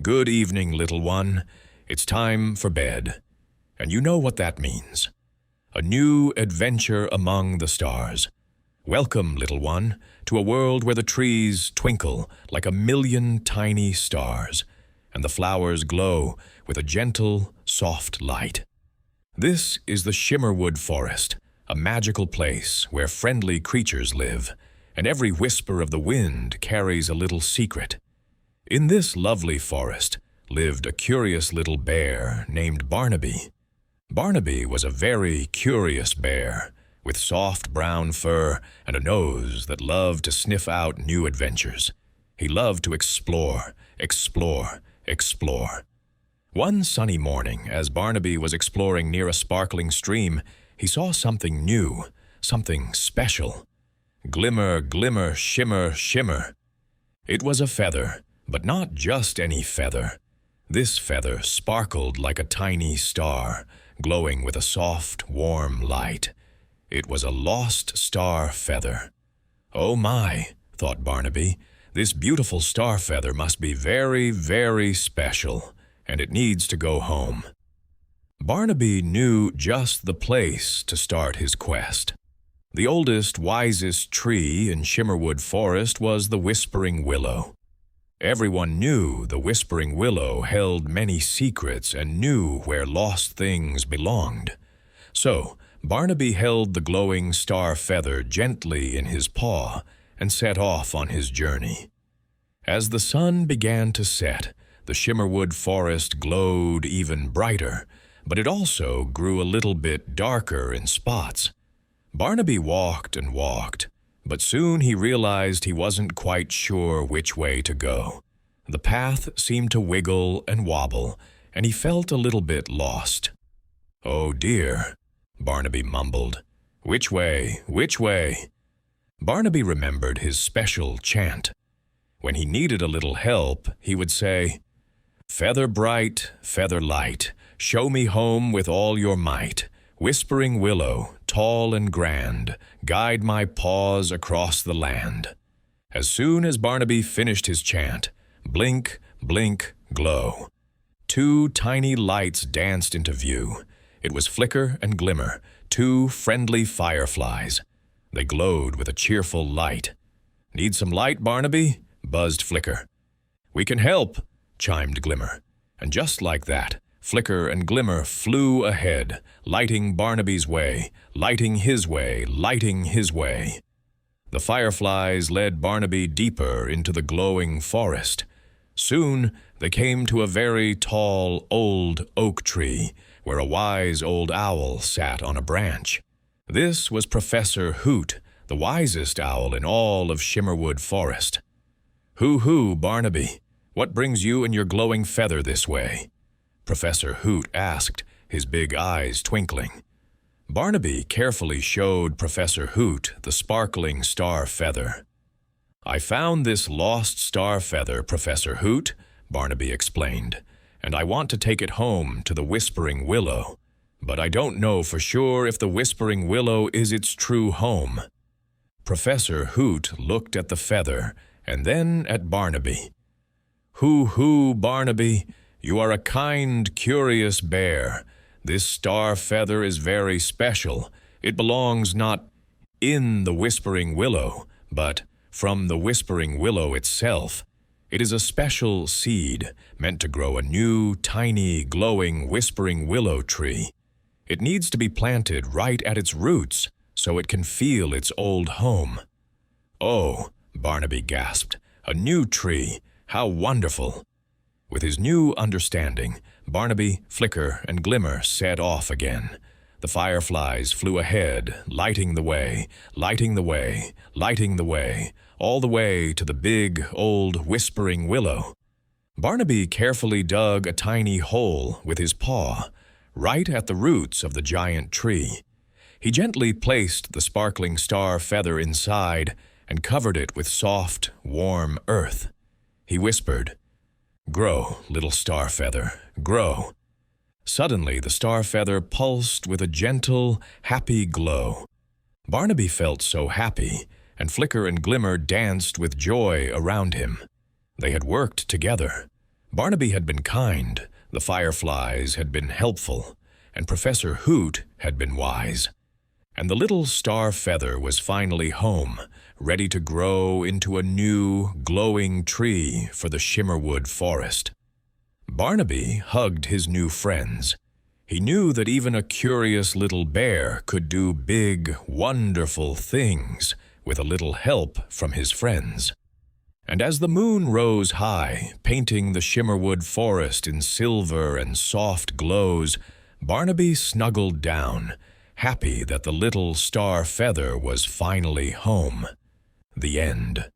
Good evening, little one. It's time for bed. And you know what that means. A new adventure among the stars. Welcome, little one, to a world where the trees twinkle like a million tiny stars, and the flowers glow with a gentle, soft light. This is the Shimmerwood Forest, a magical place where friendly creatures live, and every whisper of the wind carries a little secret. In this lovely forest lived a curious little bear named Barnaby. Barnaby was a very curious bear, with soft brown fur and a nose that loved to sniff out new adventures. He loved to explore. One sunny morning, as Barnaby was exploring near a sparkling stream, he saw something new, something special. Glimmer, glimmer, shimmer, shimmer. It was a feather, but not just any feather. This feather sparkled like a tiny star, glowing with a soft, warm light. It was a lost star feather. Oh my, thought Barnaby, this beautiful star feather must be very, very special, and it needs to go home. Barnaby knew just the place to start his quest. The oldest, wisest tree in Shimmerwood Forest was the Whispering Willow. Everyone knew the Whispering Willow held many secrets and knew where lost things belonged. So, Barnaby held the glowing star feather gently in his paw and set off on his journey. As the sun began to set, the Shimmerwood Forest glowed even brighter, but it also grew a little bit darker in spots. Barnaby walked and walked, but soon he realized he wasn't quite sure which way to go. The path seemed to wiggle and wobble, and he felt a little bit lost. "Oh dear," Barnaby mumbled. "Which way? Which way?" Barnaby remembered his special chant. When he needed a little help, he would say, "Feather bright, feather light, show me home with all your might. Whispering willow, tall and grand, guide my paws across the land." As soon as Barnaby finished his chant, blink, blink, glow. Two tiny lights danced into view. It was Flicker and Glimmer, two friendly fireflies. They glowed with a cheerful light. "Need some light, Barnaby?" buzzed Flicker. "We can help," chimed Glimmer. And just like that, Flicker and Glimmer flew ahead, lighting Barnaby's way, lighting his way, lighting his way. The fireflies led Barnaby deeper into the glowing forest. Soon they came to a very tall, old oak tree, where a wise old owl sat on a branch. This was Professor Hoot, the wisest owl in all of Shimmerwood Forest. "Hoo-hoo, Barnaby, what brings you and your glowing feather this way?" Professor Hoot asked, his big eyes twinkling. Barnaby carefully showed Professor Hoot the sparkling star feather. "I found this lost star feather, Professor Hoot," Barnaby explained, "and I want to take it home to the Whispering Willow. But I don't know for sure if the Whispering Willow is its true home." Professor Hoot looked at the feather and then at Barnaby. "Hoo-hoo, Barnaby, you are a kind, curious bear. This star feather is very special. It belongs not in the Whispering Willow, but from the Whispering Willow itself. It is a special seed meant to grow a new, tiny, glowing Whispering Willow tree. It needs to be planted right at its roots so it can feel its old home." "Oh," Barnaby gasped, "a new tree! How wonderful!" With his new understanding, Barnaby, Flicker, and Glimmer set off again. The fireflies flew ahead, lighting the way, lighting the way, lighting the way, all the way to the big, old Whispering Willow. Barnaby carefully dug a tiny hole with his paw, right at the roots of the giant tree. He gently placed the sparkling star feather inside and covered it with soft, warm earth. He whispered, "Grow, little star feather, grow." Suddenly, the star feather pulsed with a gentle, happy glow. Barnaby felt so happy, and Flicker and Glimmer danced with joy around him. They had worked together. Barnaby had been kind, the fireflies had been helpful, and Professor Hoot had been wise. And the little star feather was finally home, ready to grow into a new, glowing tree for the Shimmerwood Forest. Barnaby hugged his new friends. He knew that even a curious little bear could do big, wonderful things with a little help from his friends. And as the moon rose high, painting the Shimmerwood Forest in silver and soft glows, Barnaby snuggled down, happy that the little star feather was finally home. The end.